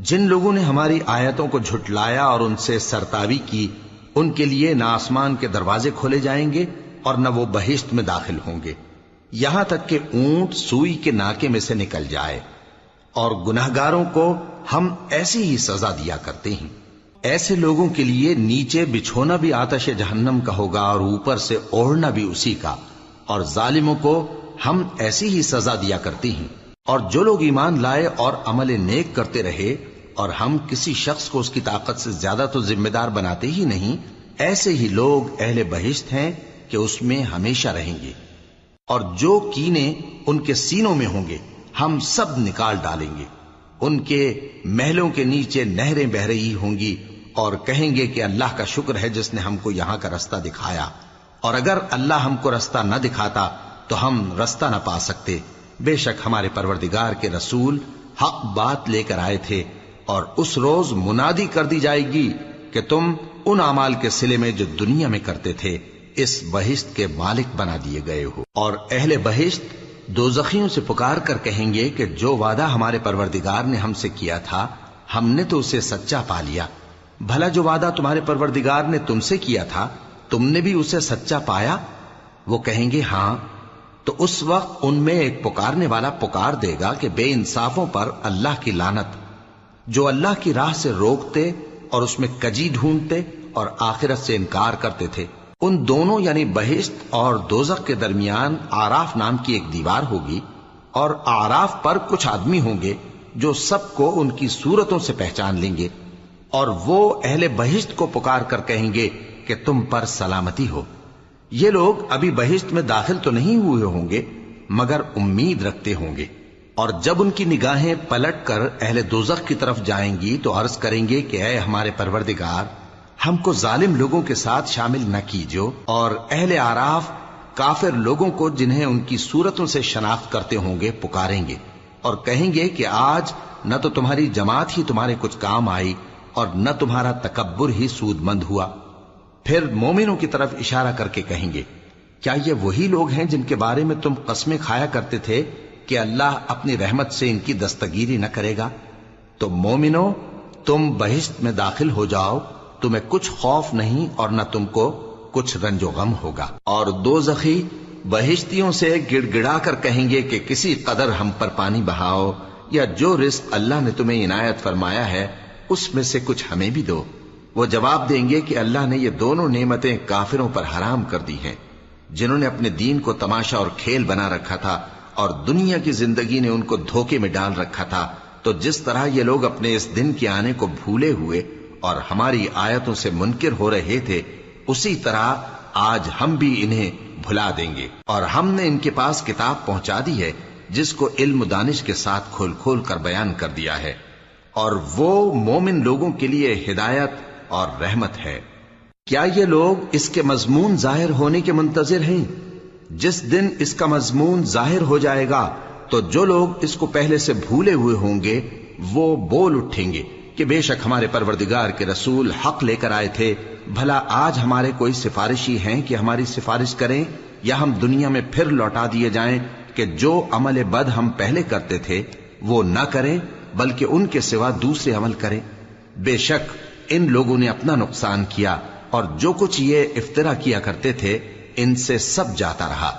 جن لوگوں نے ہماری آیتوں کو جھٹلایا اور ان سے سرتاوی کی، ان کے لیے نہ آسمان کے دروازے کھولے جائیں گے اور نہ وہ بہشت میں داخل ہوں گے، یہاں تک کہ اونٹ سوئی کے ناکے میں سے نکل جائے۔ اور گناہگاروں کو ہم ایسی ہی سزا دیا کرتے ہیں۔ ایسے لوگوں کے لیے نیچے بچھونا بھی آتش جہنم کا ہوگا اور اوپر سے اوڑھنا بھی اسی کا، اور ظالموں کو ہم ایسی ہی سزا دیا کرتے ہیں۔ اور جو لوگ ایمان لائے اور عمل نیک کرتے رہے، اور ہم کسی شخص کو اس کی طاقت سے زیادہ تو ذمہ دار بناتے ہی نہیں، ایسے ہی لوگ اہل بہشت ہیں کہ اس میں ہمیشہ رہیں گے۔ اور جو کینے ان کے سینوں میں ہوں گے ہم سب نکال ڈالیں گے، ان کے محلوں کے نیچے نہریں بہہ رہی ہوں گی، اور کہیں گے کہ اللہ کا شکر ہے جس نے ہم کو یہاں کا رستہ دکھایا، اور اگر اللہ ہم کو رستہ نہ دکھاتا تو ہم رستہ نہ پا سکتے۔ بے شک ہمارے پروردگار کے رسول حق بات لے کر آئے تھے، اور اس روز منادی کر دی جائے گی کہ تم ان اعمال کے صلے میں جو دنیا میں کرتے تھے اس بہشت کے مالک بنا دیے گئے ہو۔ اور اہل بہشت دوزخیوں سے پکار کر کہیں گے کہ جو وعدہ ہمارے پروردگار نے ہم سے کیا تھا ہم نے تو اسے سچا پا لیا، بھلا جو وعدہ تمہارے پروردگار نے تم سے کیا تھا تم نے بھی اسے سچا پایا؟ وہ کہیں گے ہاں۔ تو اس وقت ان میں ایک پکارنے والا پکار دے گا کہ بے انصافوں پر اللہ کی لعنت، جو اللہ کی راہ سے روکتے اور اس میں کجی ڈھونڈتے اور آخرت سے انکار کرتے تھے۔ ان دونوں یعنی بہشت اور دوزخ کے درمیان آراف نام کی ایک دیوار ہوگی، اور آراف پر کچھ آدمی ہوں گے جو سب کو ان کی صورتوں سے پہچان لیں گے، اور وہ اہل بہشت کو پکار کر کہیں گے کہ تم پر سلامتی ہو۔ یہ لوگ ابھی بہشت میں داخل تو نہیں ہوئے ہوں گے مگر امید رکھتے ہوں گے، اور جب ان کی نگاہیں پلٹ کر اہل دوزخ کی طرف جائیں گی تو عرض کریں گے کہ اے ہمارے پروردگار، ہم کو ظالم لوگوں کے ساتھ شامل نہ کیجو۔ اور اہل آراف کافر لوگوں کو جنہیں ان کی صورتوں سے شناخت کرتے ہوں گے پکاریں گے اور کہیں گے کہ آج نہ تو تمہاری جماعت ہی تمہارے کچھ کام آئی اور نہ تمہارا تکبر ہی سود مند ہوا۔ پھر مومنوں کی طرف اشارہ کر کے کہیں گے کیا یہ وہی لوگ ہیں جن کے بارے میں تم قسمیں کھایا کرتے تھے کہ اللہ اپنی رحمت سے ان کی دستگیری نہ کرے گا؟ تو مومنو، تم بہشت میں داخل ہو جاؤ، تمہیں کچھ خوف نہیں اور نہ تم کو کچھ رنج و غم ہوگا۔ اور دوزخی بہشتیوں سے گڑ گڑا کر کہیں گے کہ کسی قدر ہم پر پانی بہاؤ، یا جو رزق اللہ نے تمہیں عنایت فرمایا ہے اس میں سے کچھ ہمیں بھی دو۔ وہ جواب دیں گے کہ اللہ نے یہ دونوں نعمتیں کافروں پر حرام کر دی ہیں، جنہوں نے اپنے دین کو تماشا اور کھیل بنا رکھا تھا اور دنیا کی زندگی نے ان کو دھوکے میں ڈال رکھا تھا۔ تو جس طرح یہ لوگ اپنے اس دن کے آنے کو بھولے ہوئے اور ہماری آیتوں سے منکر ہو رہے تھے، اسی طرح آج ہم بھی انہیں بھلا دیں گے۔ اور ہم نے ان کے پاس کتاب پہنچا دی ہے جس کو علم و دانش کے ساتھ کھول کھول کر بیان کر دیا ہے، اور وہ مومن لوگوں کے لیے ہدایت اور رحمت ہے۔ کیا یہ لوگ اس کے مضمون ظاہر ہونے کے منتظر ہیں؟ جس دن اس کا مضمون ظاہر ہو جائے گا تو جو لوگ اس کو پہلے سے بھولے ہوئے ہوں گے وہ بول اٹھیں گے کہ بے شک ہمارے پروردگار کے رسول حق لے کر آئے تھے، بھلا آج ہمارے کوئی سفارشی ہیں کہ ہماری سفارش کریں، یا ہم دنیا میں پھر لوٹا دیے جائیں کہ جو عمل بد ہم پہلے کرتے تھے وہ نہ کریں بلکہ ان کے سوا دوسرے عمل کریں۔ بے شک ان لوگوں نے اپنا نقصان کیا، اور جو کچھ یہ افترا کیا کرتے تھے ان سے سب جاتا رہا۔